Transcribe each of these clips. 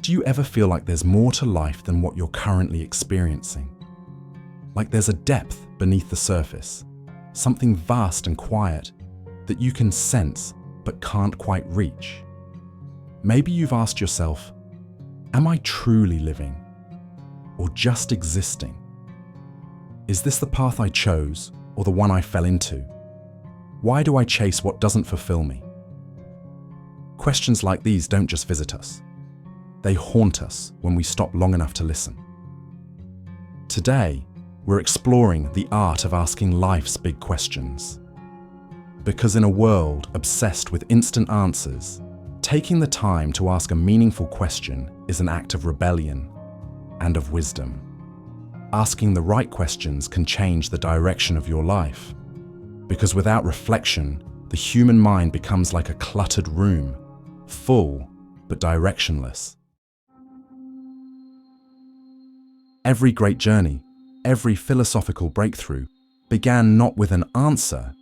Do you ever feel like there's more to life than what you're currently experiencing? Like there's a depth beneath the surface, something vast and quiet that you can sense but can't quite reach? Maybe you've asked yourself, am I truly living or just existing? Is this the path I chose or the one I fell into? Why do I chase what doesn't fulfill me? Questions like these don't just visit us. They haunt us when we stop long enough to listen. Today, we're exploring the art of asking life's big questions. Because in a world obsessed with instant answers, taking the time to ask a meaningful question is an act of rebellion and of wisdom. Asking the right questions can change the direction of your life. Because without reflection, the human mind becomes like a cluttered room, full but directionless. Every great journey, every philosophical breakthrough began not with an answer,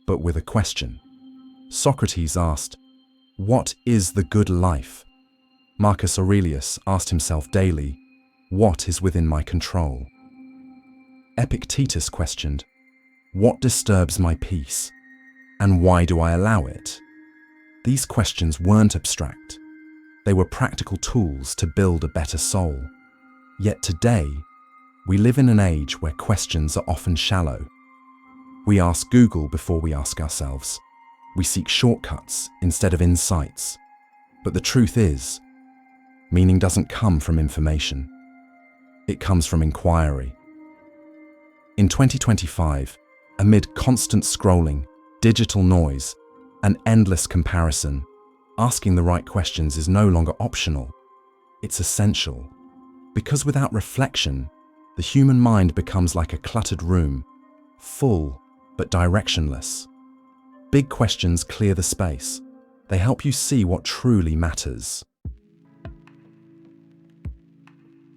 but with a question. Socrates asked, "What is the good life?" Marcus Aurelius asked himself daily, "What is within my control?" Epictetus questioned, "What disturbs my peace? And why do I allow it?" These questions weren't abstract. They were practical tools to build a better soul. Yet today, we live in an age where questions are often shallow. We ask Google before we ask ourselves. We seek shortcuts instead of insights. But the truth is, meaning doesn't come from information. It comes from inquiry. In 2025, amid constant scrolling, digital noise, and endless comparison, asking the right questions is no longer optional. It's essential. Because without reflection, the human mind becomes like a cluttered room, full but directionless. Big questions clear the space. They help you see what truly matters.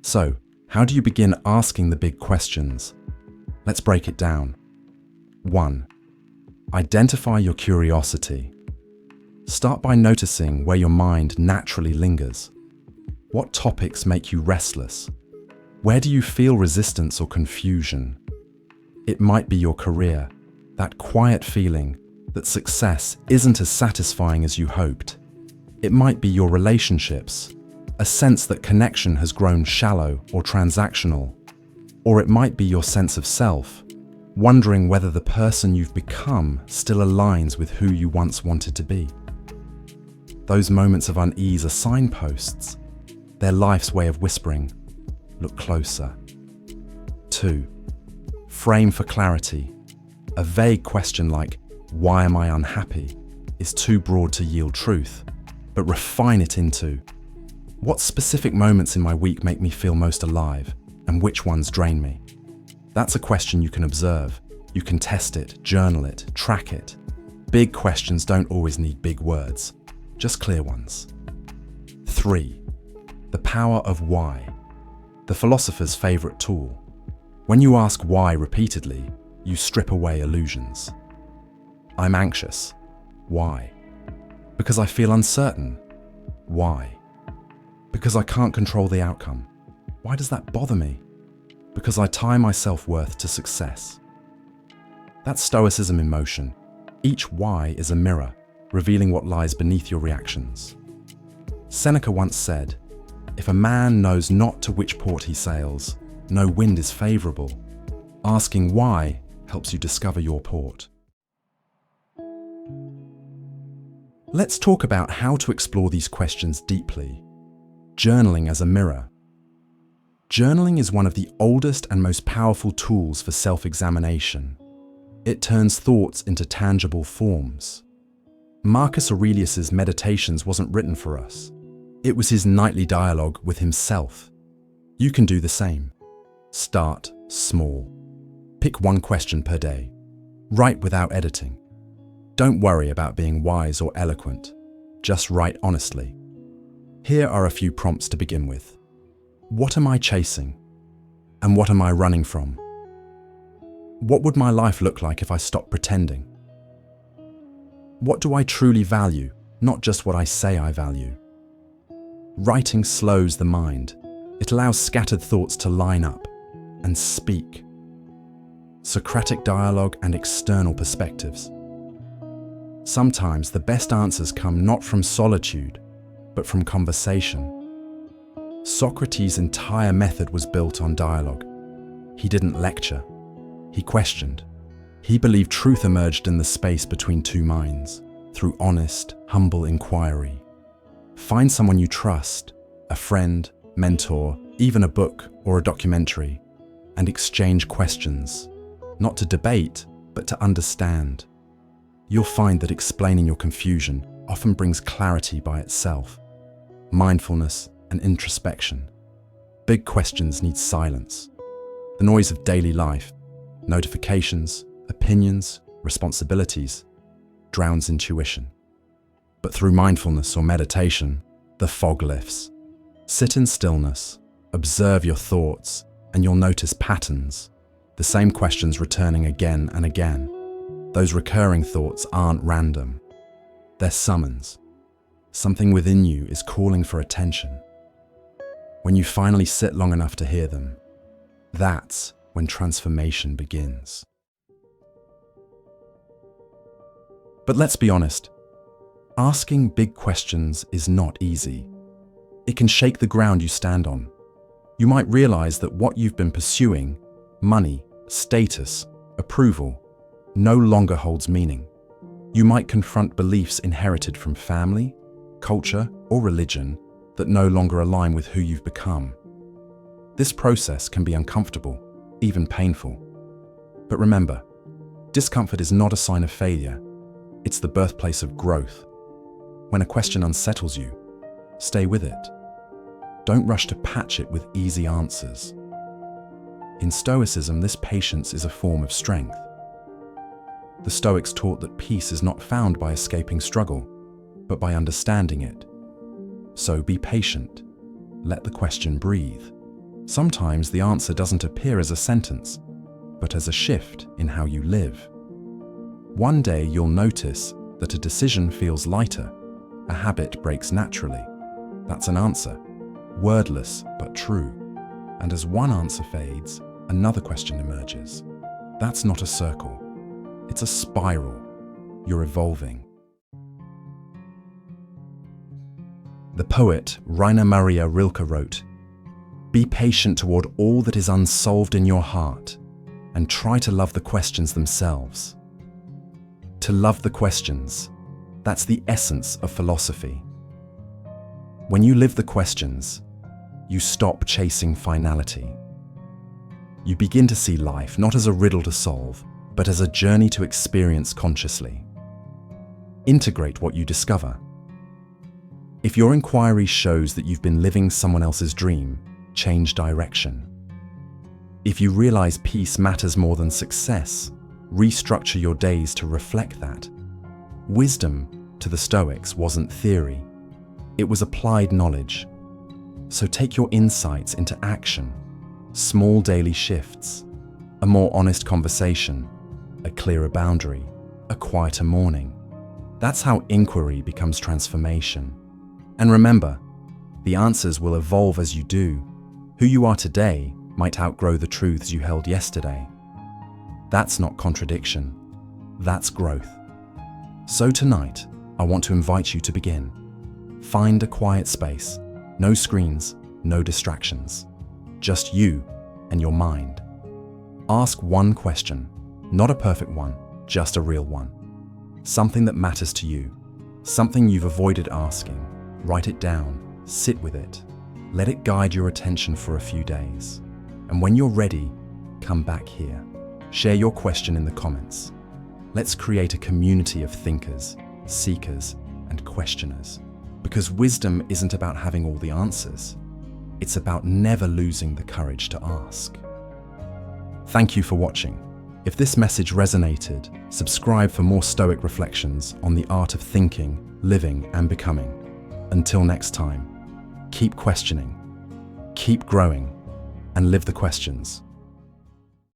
So, how do you begin asking the big questions? Let's break it down. 1. Identify your curiosity. Start by noticing where your mind naturally lingers. What topics make you restless? Where do you feel resistance or confusion? It might be your career, that quiet feeling that success isn't as satisfying as you hoped. It might be your relationships, a sense that connection has grown shallow or transactional. Or it might be your sense of self, wondering whether the person you've become still aligns with who you once wanted to be. Those moments of unease are signposts. They're life's way of whispering, look closer. 2. Frame for clarity. A vague question like, why am I unhappy, is too broad to yield truth, but refine it into, what specific moments in my week make me feel most alive, and which ones drain me? That's a question you can observe. You can test it, journal it, track it. Big questions don't always need big words, just clear ones. 3. The power of why. The philosopher's favorite tool. When you ask why repeatedly, you strip away illusions. I'm anxious. Why? Because I feel uncertain. Why? Because I can't control the outcome. Why does that bother me? Because I tie my self-worth to success. That's Stoicism in motion. Each why is a mirror, revealing what lies beneath your reactions. Seneca once said, "If a man knows not to which port he sails, no wind is favourable." Asking why helps you discover your port. Let's talk about how to explore these questions deeply. Journaling as a mirror. Journaling is one of the oldest and most powerful tools for self-examination. It turns thoughts into tangible forms. Marcus Aurelius's Meditations wasn't written for us. It was his nightly dialogue with himself. You can do the same. Start small. Pick one question per day. Write without editing. Don't worry about being wise or eloquent. Just write honestly. Here are a few prompts to begin with. What am I chasing? And what am I running from? What would my life look like if I stopped pretending? What do I truly value, not just what I say I value? Writing slows the mind. It allows scattered thoughts to line up and speak. Socratic dialogue and external perspectives. Sometimes the best answers come not from solitude, but from conversation. Socrates' entire method was built on dialogue. He didn't lecture. He questioned. He believed truth emerged in the space between two minds, through honest, humble inquiry. Find someone you trust, a friend, mentor, even a book or a documentary, and exchange questions, not to debate, but to understand. You'll find that explaining your confusion often brings clarity by itself. Mindfulness and introspection. Big questions need silence. The noise of daily life, notifications, opinions, responsibilities, drowns intuition. But through mindfulness or meditation, the fog lifts. Sit in stillness, observe your thoughts, and you'll notice patterns. The same questions returning again and again. Those recurring thoughts aren't random. They're summons. Something within you is calling for attention. When you finally sit long enough to hear them, that's when transformation begins. But let's be honest, asking big questions is not easy. It can shake the ground you stand on. You might realize that what you've been pursuing, money, status, approval, no longer holds meaning. You might confront beliefs inherited from family, culture, or religion that no longer align with who you've become. This process can be uncomfortable, even painful. But remember, discomfort is not a sign of failure. It's the birthplace of growth. When a question unsettles you, stay with it. Don't rush to patch it with easy answers. In Stoicism, this patience is a form of strength. The Stoics taught that peace is not found by escaping struggle, but by understanding it. So be patient. Let the question breathe. Sometimes the answer doesn't appear as a sentence, but as a shift in how you live. One day you'll notice that a decision feels lighter, a habit breaks naturally. That's an answer, wordless but true. And as one answer fades, another question emerges. That's not a circle, it's a spiral. You're evolving. The poet Rainer Maria Rilke wrote, "Be patient toward all that is unsolved in your heart, and try to love the questions themselves." To love the questions, that's the essence of philosophy. When you live the questions, you stop chasing finality. You begin to see life not as a riddle to solve, but as a journey to experience consciously. Integrate what you discover. If your inquiry shows that you've been living someone else's dream, change direction. If you realize peace matters more than success, restructure your days to reflect that. Wisdom, to the Stoics, wasn't theory. It was applied knowledge. So take your insights into action. Small daily shifts, a more honest conversation, a clearer boundary, a quieter morning. That's how inquiry becomes transformation. And remember, the answers will evolve as you do. Who you are today might outgrow the truths you held yesterday. That's not contradiction, that's growth. So tonight, I want to invite you to begin. Find a quiet space, no screens, no distractions, just you and your mind. Ask one question, not a perfect one, just a real one. Something that matters to you, something you've avoided asking. Write it down, sit with it, let it guide your attention for a few days. And when you're ready, come back here. Share your question in the comments. Let's create a community of thinkers, seekers, and questioners. Because wisdom isn't about having all the answers. It's about never losing the courage to ask. Thank you for watching. If this message resonated, subscribe for more Stoic reflections on the art of thinking, living, and becoming. Until next time, keep questioning, keep growing, and live the questions.